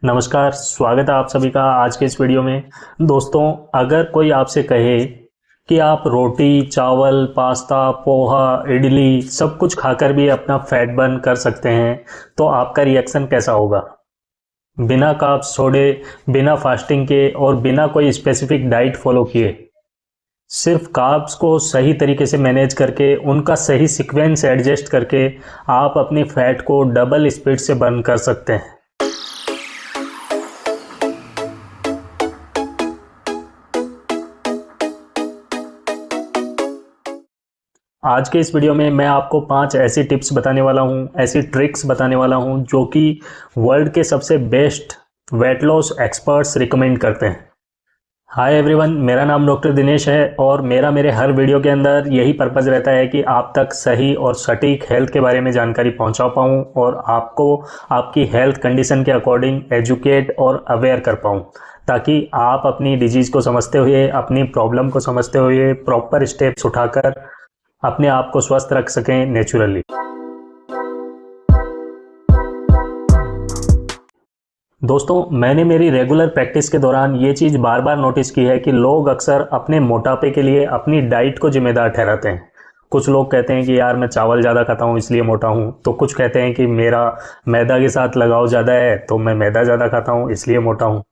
नमस्कार, स्वागत है आप सभी का आज के इस वीडियो में। दोस्तों, अगर कोई आपसे कहे कि आप रोटी, चावल, पास्ता, पोहा, इडली सब कुछ खाकर भी अपना फैट बर्न कर सकते हैं, तो आपका रिएक्शन कैसा होगा? बिना कार्ब्स छोड़े, बिना फास्टिंग के और बिना कोई स्पेसिफिक डाइट फॉलो किए, सिर्फ कार्ब्स को सही तरीके से मैनेज करके, उनका सही सीक्वेंस एडजस्ट करके आप अपनी फैट को डबल स्पीड से बर्न कर सकते हैं। आज के इस वीडियो में मैं आपको 5 ऐसी टिप्स बताने वाला हूँ, ऐसी ट्रिक्स बताने वाला हूँ जो कि वर्ल्ड के सबसे best weight loss experts recommend करते हैं। हाय एवरीवन, मेरा नाम डॉक्टर दिनेश है और मेरे हर वीडियो के अंदर यही पर्पज़ रहता है कि आप तक सही और सटीक हेल्थ के बारे में जानकारी पहुँचा पाऊँ और आपको आपकी हेल्थ कंडीशन के अकॉर्डिंग एजुकेट और अवेयर कर पाऊँ, ताकि आप अपनी डिजीज़ को समझते हुए, अपनी प्रॉब्लम को समझते हुए प्रॉपर स्टेप्स उठाकर अपने आप को स्वस्थ रख सकें नेचुरली। दोस्तों, मैंने मेरी रेगुलर प्रैक्टिस के दौरान ये चीज़ बार बार नोटिस की है कि लोग अक्सर अपने मोटापे के लिए अपनी डाइट को जिम्मेदार ठहराते हैं। कुछ लोग कहते हैं कि यार मैं चावल ज़्यादा खाता हूँ इसलिए मोटा हूँ, तो कुछ कहते हैं कि मेरा मैदा के साथ लगाव ज़्यादा है तो मैं मैदा ज़्यादा खाता हूँ इसलिए मोटा हूँ,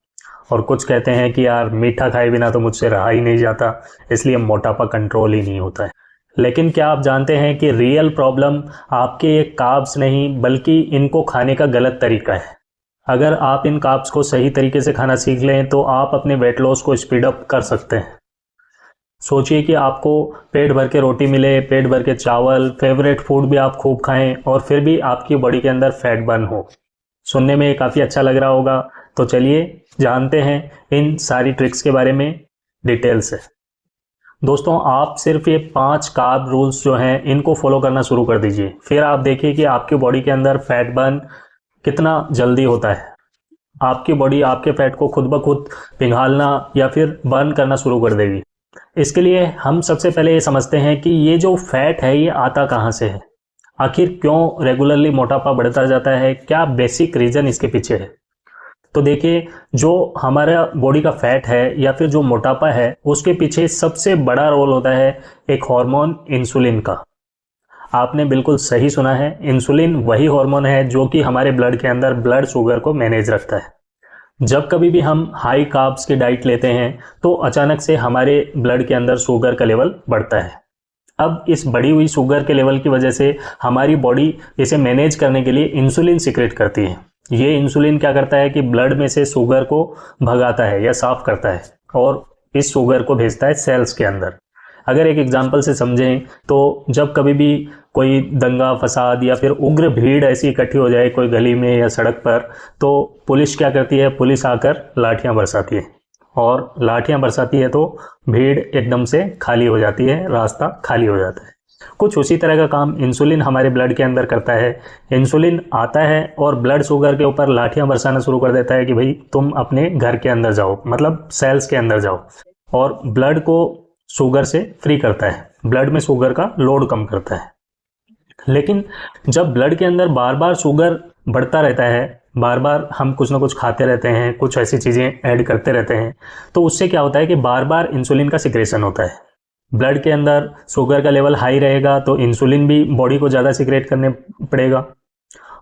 और कुछ कहते हैं कि यार मीठा खाए बिना तो मुझसे रहा ही नहीं जाता इसलिए मोटापा कंट्रोल ही नहीं होता है। लेकिन क्या आप जानते हैं कि रियल प्रॉब्लम आपके ये कार्ब्स नहीं बल्कि इनको खाने का गलत तरीका है। अगर आप इन कार्ब्स को सही तरीके से खाना सीख लें तो आप अपने वेट लॉस को स्पीड अप कर सकते हैं। सोचिए कि आपको पेट भर के रोटी मिले, पेट भर के चावल, फेवरेट फूड भी आप खूब खाएं और फिर भी आपकी बॉडी के अंदर फैट बर्न हो। सुनने में काफ़ी अच्छा लग रहा होगा, तो चलिए जानते हैं इन सारी ट्रिक्स के बारे में डिटेल से। दोस्तों, आप सिर्फ ये 5 कार्ब रूल्स जो हैं इनको फॉलो करना शुरू कर दीजिए, फिर आप देखिए कि आपकी बॉडी के अंदर फैट बर्न कितना जल्दी होता है। आपकी बॉडी आपके फैट को खुद ब खुद पिघालना या फिर बर्न करना शुरू कर देगी। इसके लिए हम सबसे पहले ये समझते हैं कि ये जो फैट है ये आता कहाँ से है, आखिर क्यों रेगुलरली मोटापा बढ़ता जाता है, क्या बेसिक रीज़न इसके पीछे है। तो देखिए, जो हमारा बॉडी का फैट है या फिर जो मोटापा है उसके पीछे सबसे बड़ा रोल होता है एक हार्मोन इंसुलिन का। आपने बिल्कुल सही सुना है, इंसुलिन वही हार्मोन है जो कि हमारे ब्लड के अंदर ब्लड शुगर को मैनेज रखता है। जब कभी भी हम हाई कार्ब्स की डाइट लेते हैं तो अचानक से हमारे ब्लड के अंदर शुगर का लेवल बढ़ता है। अब इस बढ़ी हुई शुगर के लेवल की वजह से हमारी बॉडी इसे मैनेज करने के लिए इंसुलिन सीक्रेट करती है। ये इंसुलिन क्या करता है कि ब्लड में से शुगर को भगाता है या साफ करता है और इस शुगर को भेजता है सेल्स के अंदर। अगर एक एग्जांपल से समझें तो जब कभी भी कोई दंगा फसाद या फिर उग्र भीड़ ऐसी इकट्ठी हो जाए कोई गली में या सड़क पर, तो पुलिस क्या करती है, पुलिस आकर लाठियां बरसाती है और लाठियां बरसाती है तो भीड़ एकदम से खाली हो जाती है, रास्ता खाली हो जाता है। कुछ उसी तरह का काम इंसुलिन हमारे ब्लड के अंदर करता है। इंसुलिन आता है और ब्लड शुगर के ऊपर लाठियां बरसाना शुरू कर देता है कि भाई तुम अपने घर के अंदर जाओ, मतलब सेल्स के अंदर जाओ, और ब्लड को शुगर से फ्री करता है, ब्लड में शुगर का लोड कम करता है। लेकिन जब ब्लड के अंदर बार बार शुगर बढ़ता रहता है, बार बार हम कुछ ना कुछ खाते रहते हैं, कुछ ऐसी चीज़ें ऐड करते रहते हैं, तो उससे क्या होता है कि बार बार इंसुलिन का सिक्रेशन होता है। ब्लड के अंदर शुगर का लेवल हाई रहेगा तो इंसुलिन भी बॉडी को ज़्यादा सिक्रेट करने पड़ेगा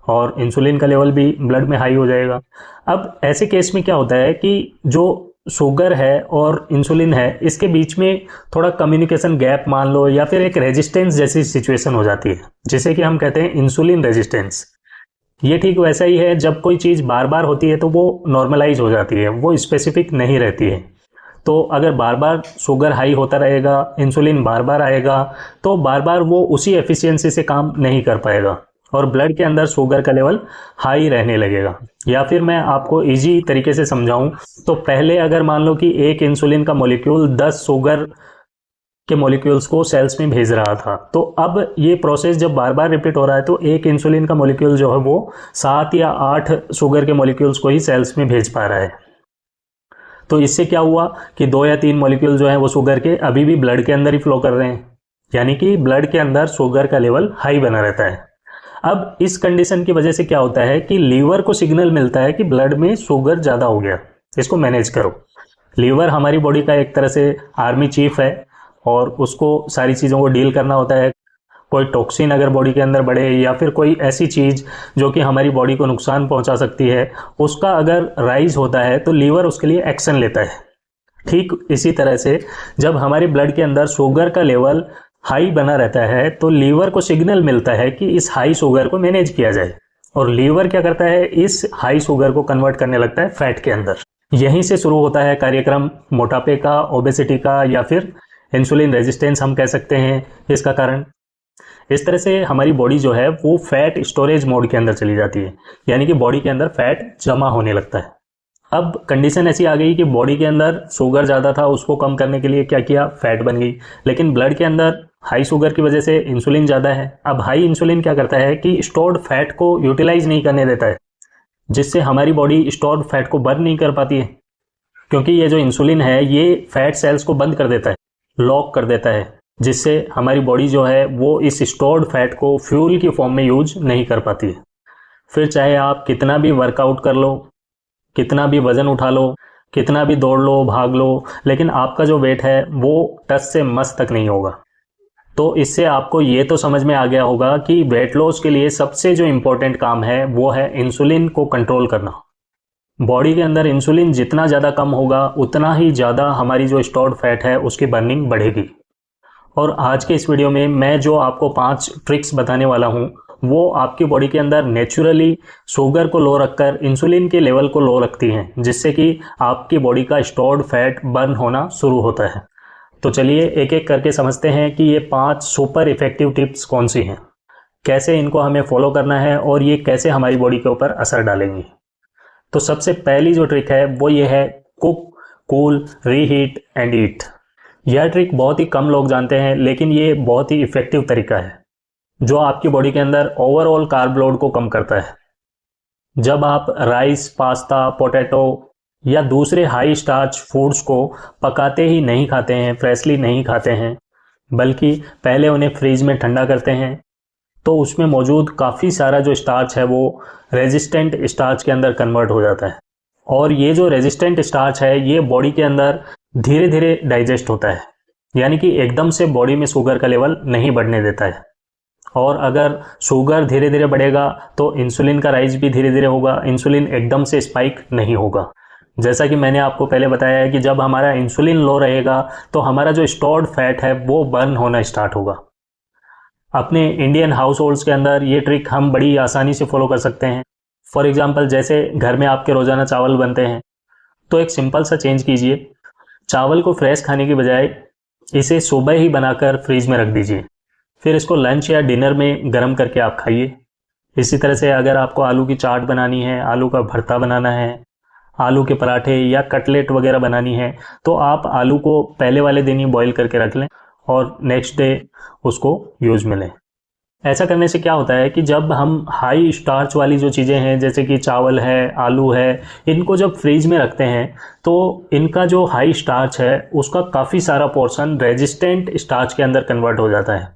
और इंसुलिन का लेवल भी ब्लड में हाई हो जाएगा। अब ऐसे केस में क्या होता है कि जो शुगर है और इंसुलिन है इसके बीच में थोड़ा कम्युनिकेशन गैप मान लो या फिर एक रेजिस्टेंस जैसी सिचुएशन हो जाती है, जिसे कि हम कहते हैं इंसुलिन रेजिस्टेंस। ये ठीक वैसा ही है, जब कोई चीज़ बार बार होती है तो वो नॉर्मलाइज हो जाती है, वो स्पेसिफिक नहीं रहती है। तो अगर बार बार शुगर हाई होता रहेगा, इंसुलिन बार बार आएगा, तो बार बार वो उसी एफिशिएंसी से काम नहीं कर पाएगा और ब्लड के अंदर शुगर का लेवल हाई रहने लगेगा। या फिर मैं आपको इजी तरीके से समझाऊं तो पहले अगर मान लो कि एक इंसुलिन का मॉलिक्यूल 10 शुगर के मॉलिक्यूल्स को सेल्स में भेज रहा था, तो अब ये प्रोसेस जब बार बार रिपीट हो रहा है तो एक इंसुलिन का मॉलिक्यूल जो है वो 7 या 8 शुगर के मॉलिक्यूल्स को ही सेल्स में भेज पा रहा है। तो इससे क्या हुआ कि 2 या 3 मॉलिक्यूल जो हैं वो शुगर के अभी भी ब्लड के अंदर ही फ्लो कर रहे हैं, यानी कि ब्लड के अंदर शुगर का लेवल हाई बना रहता है। अब इस कंडीशन की वजह से क्या होता है कि लीवर को सिग्नल मिलता है कि ब्लड में शुगर ज़्यादा हो गया, इसको मैनेज करो। लीवर हमारी बॉडी का एक तरह से आर्मी चीफ है और उसको सारी चीज़ों को डील करना होता है। कोई टॉक्सिन अगर बॉडी के अंदर बढ़े या फिर कोई ऐसी चीज़ जो कि हमारी बॉडी को नुकसान पहुंचा सकती है, उसका अगर राइज होता है तो लीवर उसके लिए एक्शन लेता है। ठीक इसी तरह से जब हमारे ब्लड के अंदर शुगर का लेवल हाई बना रहता है तो लीवर को सिग्नल मिलता है कि इस हाई शुगर को मैनेज किया जाए, और लीवर क्या करता है, इस हाई शुगर को कन्वर्ट करने लगता है फैट के अंदर। यहीं से शुरू होता है कार्यक्रम मोटापे का, ओबेसिटी का, या फिर इंसुलिन रेजिस्टेंस हम कह सकते हैं इसका कारण। इस तरह से हमारी बॉडी जो है वो फैट स्टोरेज मोड के अंदर चली जाती है, यानी कि बॉडी के अंदर फैट जमा होने लगता है। अब कंडीशन ऐसी आ गई कि बॉडी के अंदर शुगर ज़्यादा था, उसको कम करने के लिए क्या किया, फैट बन गई। लेकिन ब्लड के अंदर हाई शुगर की वजह से इंसुलिन ज़्यादा है। अब हाई इंसुलिन क्या करता है कि स्टोर्ड फैट को यूटिलाइज नहीं करने देता है, जिससे हमारी बॉडी स्टोर्ड फैट को बर्न नहीं कर पाती है, क्योंकि ये जो इंसुलिन है ये फैट सेल्स को बंद कर देता है, लॉक कर देता है, जिससे हमारी बॉडी जो है वो इस स्टोर्ड फैट को फ्यूल की फॉर्म में यूज नहीं कर पाती है। फिर चाहे आप कितना भी वर्कआउट कर लो, कितना भी वजन उठा लो, कितना भी दौड़ लो, भाग लो, लेकिन आपका जो वेट है वो टस से मस तक नहीं होगा। तो इससे आपको ये तो समझ में आ गया होगा कि वेट लॉस के लिए सबसे जो इम्पोर्टेंट काम है वो है इंसुलिन को कंट्रोल करना। बॉडी के अंदर इंसुलिन जितना ज़्यादा कम होगा उतना ही ज़्यादा हमारी जो स्टोर्ड फैट है उसकी बर्निंग बढ़ेगी। और आज के इस वीडियो में मैं जो आपको 5 ट्रिक्स बताने वाला हूँ वो आपकी बॉडी के अंदर नेचुरली शुगर को लो रखकर इंसुलिन के लेवल को लो रखती हैं, जिससे कि आपकी बॉडी का स्टोर्ड फैट बर्न होना शुरू होता है। तो चलिए एक एक करके समझते हैं कि ये 5 सुपर इफेक्टिव टिप्स कौन सी हैं, कैसे इनको हमें फॉलो करना है और ये कैसे हमारी बॉडी के ऊपर असर डालेंगी। तो सबसे पहली जो ट्रिक है वो ये है, cook, cool, reheat and eat. यह ट्रिक बहुत ही कम लोग जानते हैं, लेकिन ये बहुत ही इफेक्टिव तरीका है जो आपकी बॉडी के अंदर ओवरऑल कार्ब लोड को कम करता है। जब आप राइस, पास्ता, पोटैटो या दूसरे हाई स्टार्च फूड्स को पकाते ही नहीं खाते हैं, फ्रेशली नहीं खाते हैं, बल्कि पहले उन्हें फ्रीज में ठंडा करते हैं, तो उसमें मौजूद काफ़ी सारा जो स्टार्च है वो रेजिस्टेंट स्टार्च के अंदर कन्वर्ट हो जाता है। और ये जो रेजिस्टेंट स्टार्च है ये बॉडी के अंदर धीरे धीरे डाइजेस्ट होता है, यानी कि एकदम से बॉडी में शुगर का लेवल नहीं बढ़ने देता है। और अगर शुगर धीरे धीरे बढ़ेगा तो इंसुलिन का राइज भी धीरे धीरे होगा, इंसुलिन एकदम से स्पाइक नहीं होगा। जैसा कि मैंने आपको पहले बताया है कि जब हमारा इंसुलिन लो रहेगा तो हमारा जो स्टोर्ड फैट है वो बर्न होना स्टार्ट होगा। अपने इंडियन हाउस होल्ड्स के अंदर ये ट्रिक हम बड़ी आसानी से फॉलो कर सकते हैं। फॉर एग्जाम्पल, जैसे घर में आपके रोज़ाना चावल बनते हैं तो एक सिंपल सा चेंज कीजिए, चावल को फ्रेश खाने की बजाय इसे सुबह ही बनाकर फ्रीज में रख दीजिए, फिर इसको लंच या डिनर में गर्म करके आप खाइए। इसी तरह से अगर आपको आलू की चाट बनानी है, आलू का भरता बनाना है, आलू के पराठे या कटलेट वगैरह बनानी है, तो आप आलू को पहले वाले दिन ही बॉईल करके रख लें और नेक्स्ट डे उसको यूज में लें। ऐसा करने से क्या होता है कि जब हम हाई स्टार्च वाली जो चीज़ें हैं जैसे कि चावल है, आलू है, इनको जब फ्रीज में रखते हैं तो इनका जो हाई स्टार्च है उसका काफ़ी सारा पोर्शन रेजिस्टेंट स्टार्च के अंदर कन्वर्ट हो जाता है।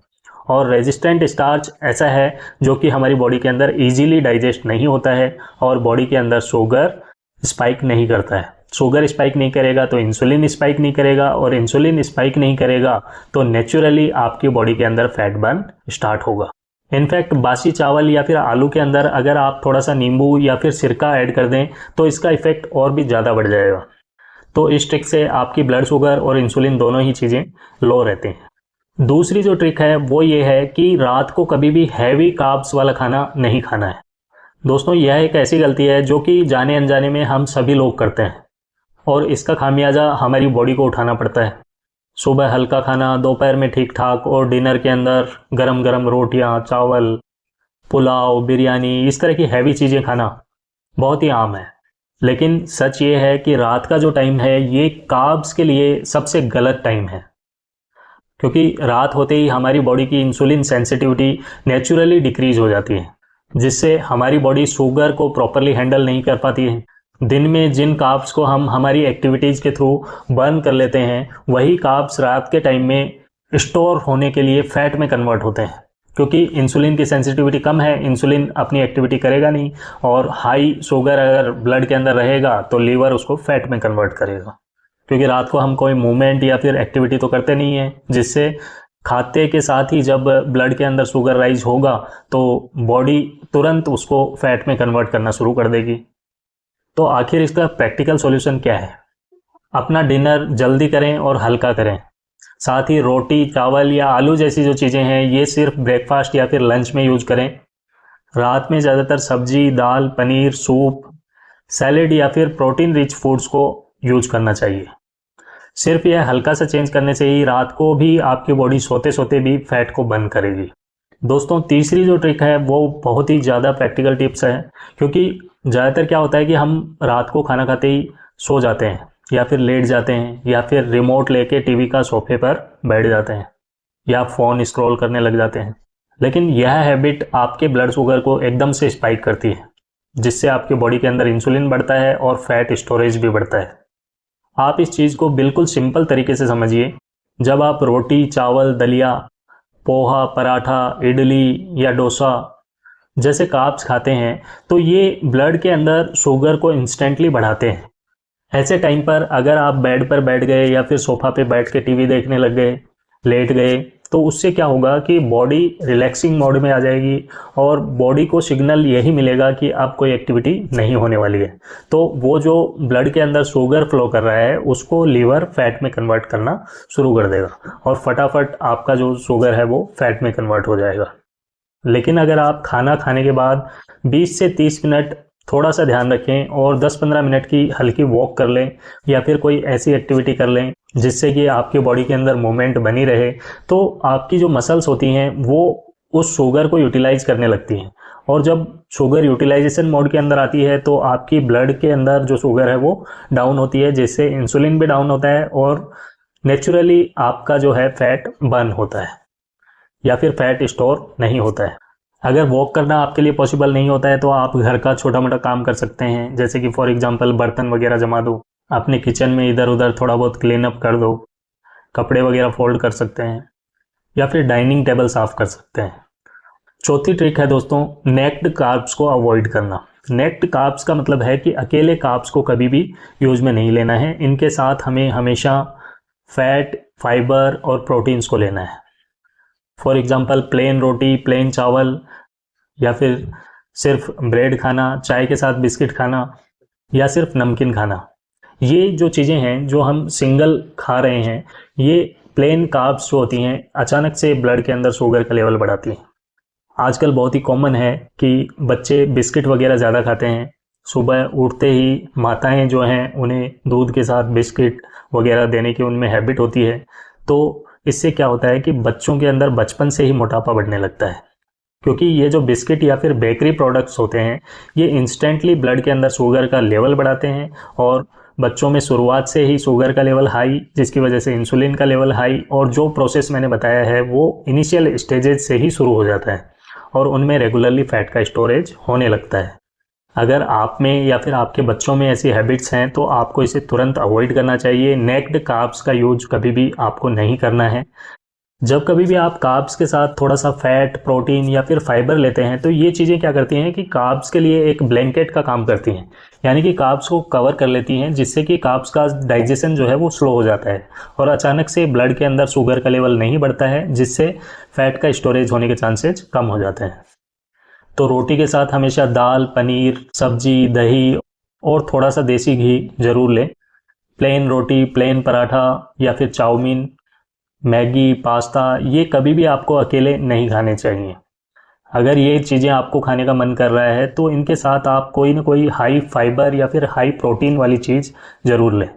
और रेजिस्टेंट स्टार्च ऐसा है जो कि हमारी बॉडी के अंदर ईजीली डाइजेस्ट नहीं होता है और बॉडी के अंदर शुगर स्पाइक नहीं करता है। शुगर स्पाइक नहीं करेगा तो इंसुलिन स्पाइक नहीं करेगा, और इंसुलिन स्पाइक नहीं करेगा तो नेचुरली आपकी बॉडी के अंदर फैट बर्न स्टार्ट होगा। इनफैक्ट बासी चावल या फिर आलू के अंदर अगर आप थोड़ा सा नींबू या फिर सिरका ऐड कर दें तो इसका इफेक्ट और भी ज़्यादा बढ़ जाएगा। तो इस ट्रिक से आपकी ब्लड शुगर और इंसुलिन दोनों ही चीज़ें लो रहते हैं। दूसरी जो ट्रिक है वो ये है कि रात को कभी भी हैवी कार्ब्स वाला खाना नहीं खाना है। दोस्तों, यह एक ऐसी गलती है जो कि जाने अनजाने में हम सभी लोग करते हैं और इसका खामियाजा हमारी बॉडी को उठाना पड़ता है। सुबह हल्का खाना, दोपहर में ठीक ठाक और डिनर के अंदर गरम गरम रोटियां, चावल, पुलाव, बिरयानी, इस तरह की हैवी चीज़ें खाना बहुत ही आम है। लेकिन सच ये है कि रात का जो टाइम है ये कार्ब्स के लिए सबसे गलत टाइम है, क्योंकि रात होते ही हमारी बॉडी की इंसुलिन सेंसिटिविटी नेचुरली डिक्रीज हो जाती है, जिससे हमारी बॉडी शुगर को प्रॉपरली हैंडल नहीं कर पाती है। दिन में जिन कार्ब्स को हम हमारी एक्टिविटीज़ के थ्रू बर्न कर लेते हैं वही कार्ब्स रात के टाइम में स्टोर होने के लिए फैट में कन्वर्ट होते हैं, क्योंकि इंसुलिन की सेंसिटिविटी कम है, इंसुलिन अपनी एक्टिविटी करेगा नहीं, और हाई शुगर अगर ब्लड के अंदर रहेगा तो लीवर उसको फैट में कन्वर्ट करेगा। क्योंकि रात को हम कोई मूवमेंट या फिर एक्टिविटी तो करते नहीं है, जिससे खाते के साथ ही जब ब्लड के अंदर शुगर राइज होगा तो बॉडी तुरंत उसको फैट में कन्वर्ट करना शुरू कर देगी। तो आखिर इसका प्रैक्टिकल सॉल्यूशन क्या है? अपना डिनर जल्दी करें और हल्का करें। साथ ही रोटी, चावल या आलू जैसी जो चीज़ें हैं ये सिर्फ ब्रेकफास्ट या फिर लंच में यूज करें। रात में ज़्यादातर सब्जी, दाल, पनीर, सूप, सैलेड या फिर प्रोटीन रिच फूड्स को यूज करना चाहिए। सिर्फ यह हल्का सा चेंज करने से ही रात को भी आपकी बॉडी सोते सोते भी फैट को बर्न करेगी। दोस्तों, तीसरी जो ट्रिक है वो बहुत ही ज़्यादा प्रैक्टिकल टिप्स है, क्योंकि ज़्यादातर क्या होता है कि हम रात को खाना खाते ही सो जाते हैं या फिर लेट जाते हैं या फिर रिमोट लेके टीवी का सोफे पर बैठ जाते हैं या फ़ोन स्क्रॉल करने लग जाते हैं। लेकिन यह हैबिट आपके ब्लड शुगर को एकदम से स्पाइक करती है, जिससे आपके बॉडी के अंदर इंसुलिन बढ़ता है और फैट स्टोरेज भी बढ़ता है। आप इस चीज़ को बिल्कुल सिंपल तरीके से समझिए। जब आप रोटी, चावल, दलिया, पोहा, पराठा, इडली या डोसा जैसे कार्ब्स खाते हैं तो ये ब्लड के अंदर शुगर को इंस्टेंटली बढ़ाते हैं। ऐसे टाइम पर अगर आप बेड पर बैठ गए या फिर सोफा पे बैठ के टीवी देखने लग गए, लेट गए, तो उससे क्या होगा कि बॉडी रिलैक्सिंग मोड में आ जाएगी और बॉडी को सिग्नल यही मिलेगा कि अब कोई एक्टिविटी नहीं होने वाली है। तो वो जो ब्लड के अंदर शुगर फ्लो कर रहा है उसको लीवर फैट में कन्वर्ट करना शुरू कर देगा और फटाफट आपका जो शुगर है वो फैट में कन्वर्ट हो जाएगा। लेकिन अगर आप खाना खाने के बाद 20 से 30 मिनट थोड़ा सा ध्यान रखें और 10-15 मिनट की हल्की वॉक कर लें या फिर कोई ऐसी एक्टिविटी कर लें जिससे कि आपकी बॉडी के अंदर मूवमेंट बनी रहे, तो आपकी जो मसल्स होती हैं वो उस शुगर को यूटिलाइज करने लगती हैं। और जब शुगर यूटिलाइजेशन मोड के अंदर आती है तो आपकी ब्लड के अंदर जो शुगर है वो डाउन होती है, जिससे इंसुलिन भी डाउन होता है और नेचुरली आपका जो है फैट बर्न होता है या फिर फैट स्टोर नहीं होता है। अगर वॉक करना आपके लिए पॉसिबल नहीं होता है तो आप घर का छोटा मोटा काम कर सकते हैं, जैसे कि फॉर एग्जांपल बर्तन वगैरह जमा दो, अपने किचन में इधर उधर थोड़ा बहुत क्लीन अप कर दो, कपड़े वगैरह फोल्ड कर सकते हैं या फिर डाइनिंग टेबल साफ कर सकते हैं। चौथी ट्रिक है दोस्तों, नेक्ड कार्ब्स को अवॉइड करना। नेक्ड कार्ब्स का मतलब है कि अकेले कार्ब्स को कभी भी यूज में नहीं लेना है, इनके साथ हमें हमेशा फैट, फाइबर और प्रोटीन्स को लेना है। फॉर एग्जांपल प्लेन रोटी, प्लेन चावल या फिर सिर्फ ब्रेड खाना, चाय के साथ बिस्किट खाना या सिर्फ नमकीन खाना, ये जो चीज़ें हैं जो हम सिंगल खा रहे हैं, ये प्लेन कार्ब्स जो होती हैं अचानक से ब्लड के अंदर शुगर का लेवल बढ़ाती हैं। आजकल बहुत ही कॉमन है कि बच्चे बिस्किट वगैरह ज़्यादा खाते हैं। सुबह उठते ही माताएं जो हैं उन्हें दूध के साथ बिस्किट वगैरह देने की उनमें हैबिट होती है। तो इससे क्या होता है कि बच्चों के अंदर बचपन से ही मोटापा बढ़ने लगता है, क्योंकि ये जो बिस्किट या फिर बेकरी प्रोडक्ट्स होते हैं ये इंस्टेंटली ब्लड के अंदर शुगर का लेवल बढ़ाते हैं और बच्चों में शुरुआत से ही शुगर का लेवल हाई, जिसकी वजह से इंसुलिन का लेवल हाई, और जो प्रोसेस मैंने बताया है वो इनिशियल स्टेजेस से ही शुरू हो जाता है और उनमें रेगुलरली फैट का स्टोरेज होने लगता है। अगर आप में या फिर आपके बच्चों में ऐसी हैबिट्स हैं तो आपको इसे तुरंत अवॉइड करना चाहिए। नेक्ड कार्ब्स का यूज कभी भी आपको नहीं करना है। जब कभी भी आप कार्ब्स के साथ थोड़ा सा फैट, प्रोटीन या फिर फाइबर लेते हैं तो ये चीज़ें क्या करती हैं कि कार्ब्स के लिए एक ब्लैंकेट का काम करती हैं, यानी कि कार्ब्स को कवर कर लेती हैं, जिससे कि कार्ब्स का डाइजेशन जो है वो स्लो हो जाता है और अचानक से ब्लड के अंदर शुगर का लेवल नहीं बढ़ता है, जिससे फैट का स्टोरेज होने के चांसेस कम हो जाते हैं। तो रोटी के साथ हमेशा दाल, पनीर, सब्जी, दही और थोड़ा सा देसी घी जरूर लें। प्लेन रोटी, प्लेन पराठा या फिर चाउमीन, मैगी, पास्ता, ये कभी भी आपको अकेले नहीं खाने चाहिए। अगर ये चीज़ें आपको खाने का मन कर रहा है तो इनके साथ आप कोई ना कोई हाई फाइबर या फिर हाई प्रोटीन वाली चीज़ ज़रूर लें।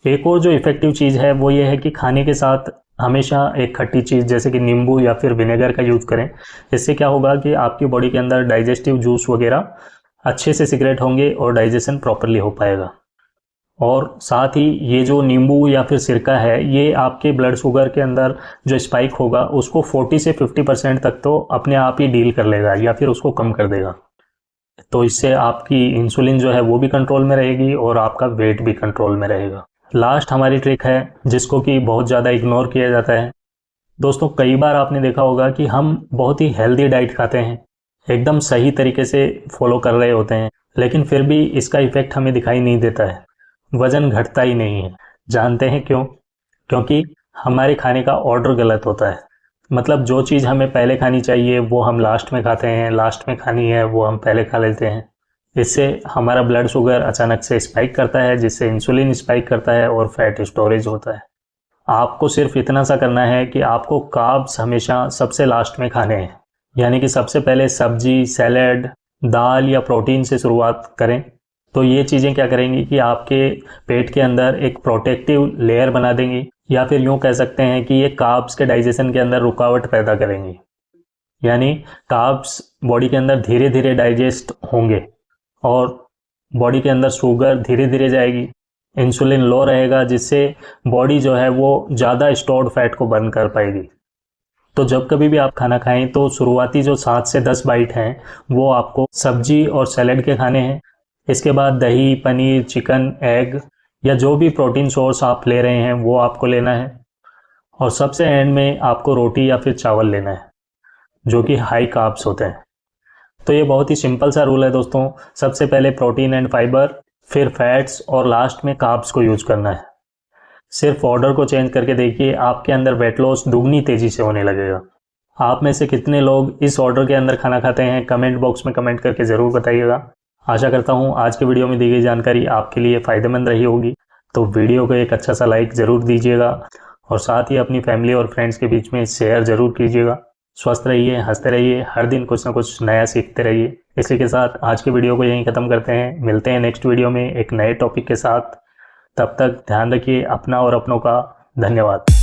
एक और जो इफ़ेक्टिव चीज़ है वो ये है कि खाने के साथ हमेशा एक खट्टी चीज़ जैसे कि नींबू या फिर विनेगर का यूज़ करें। इससे क्या होगा कि आपकी बॉडी के अंदर डाइजेस्टिव जूस वगैरह अच्छे से सिक्रेट होंगे और डाइजेशन प्रॉपरली हो पाएगा। और साथ ही ये जो नींबू या फिर सिरका है ये आपके ब्लड शुगर के अंदर जो स्पाइक होगा उसको 40 से 50% तक तो अपने आप ही डील कर लेगा या फिर उसको कम कर देगा। तो इससे आपकी इंसुलिन जो है वो भी कंट्रोल में रहेगी और आपका वेट भी कंट्रोल में रहेगा। लास्ट हमारी ट्रिक है जिसको कि बहुत ज़्यादा इग्नोर किया जाता है, दोस्तों कई बार आपने देखा होगा कि हम बहुत ही हेल्दी डाइट खाते हैं, एकदम सही तरीके से फॉलो कर रहे होते हैं, लेकिन फिर भी इसका इफेक्ट हमें दिखाई नहीं देता है, वज़न घटता ही नहीं है। जानते हैं क्यों? क्योंकि हमारे खाने का ऑर्डर गलत होता है। मतलब जो चीज़ हमें पहले खानी चाहिए वो हम लास्ट में खाते हैं, लास्ट में खानी है वो हम पहले खा लेते हैं। इससे हमारा ब्लड शुगर अचानक से स्पाइक करता है, जिससे इंसुलिन स्पाइक करता है और फैट स्टोरेज होता है। आपको सिर्फ इतना सा करना है कि आपको कार्ब्स हमेशा सबसे लास्ट में खाने हैं, यानी कि सबसे पहले सब्जी, सैलेड, दाल या प्रोटीन से शुरुआत करें। तो ये चीज़ें क्या करेंगी कि आपके पेट के अंदर एक प्रोटेक्टिव लेयर बना देंगी, या फिर यूँ कह सकते हैं कि ये कार्ब्स के डाइजेशन के अंदर रुकावट पैदा करेंगी। यानी कार्ब्स बॉडी के अंदर धीरे धीरे डाइजेस्ट होंगे और बॉडी के अंदर शुगर धीरे धीरे जाएगी, इंसुलिन लो रहेगा, जिससे बॉडी जो है वो ज़्यादा स्टोर्ड फैट को बर्न कर पाएगी। तो जब कभी भी आप खाना खाएं तो शुरुआती जो 7 से 10 बाइट हैं वो आपको सब्जी और सैलेड के खाने हैं। इसके बाद दही, पनीर, चिकन, एग या जो भी प्रोटीन सोर्स आप ले रहे हैं वो आपको लेना है। और सबसे एंड में आपको रोटी या फिर चावल लेना है, जो कि हाई कार्ब्स होते हैं। तो ये बहुत ही सिंपल सा रूल है दोस्तों। सबसे पहले प्रोटीन एंड फाइबर, फिर फैट्स और लास्ट में कार्ब्स को यूज करना है। सिर्फ ऑर्डर को चेंज करके देखिए, आपके अंदर वेट लॉस दुगनी तेजी से होने लगेगा। आप में से कितने लोग इस ऑर्डर के अंदर खाना खाते हैं, कमेंट बॉक्स में कमेंट करके ज़रूर बताइएगा। आशा करता हूँ आज के वीडियो में दी गई जानकारी आपके लिए फ़ायदेमंद रही होगी। तो वीडियो को एक अच्छा सा लाइक ज़रूर दीजिएगा और साथ ही अपनी फैमिली और फ्रेंड्स के बीच में शेयर ज़रूर कीजिएगा। स्वस्थ रहिए, हंसते रहिए, हर दिन कुछ ना कुछ नया सीखते रहिए। इसी के साथ आज के वीडियो को यहीं ख़त्म करते हैं। मिलते हैं नेक्स्ट वीडियो में एक नए टॉपिक के साथ। तब तक ध्यान रखिए अपना और अपनों का। धन्यवाद।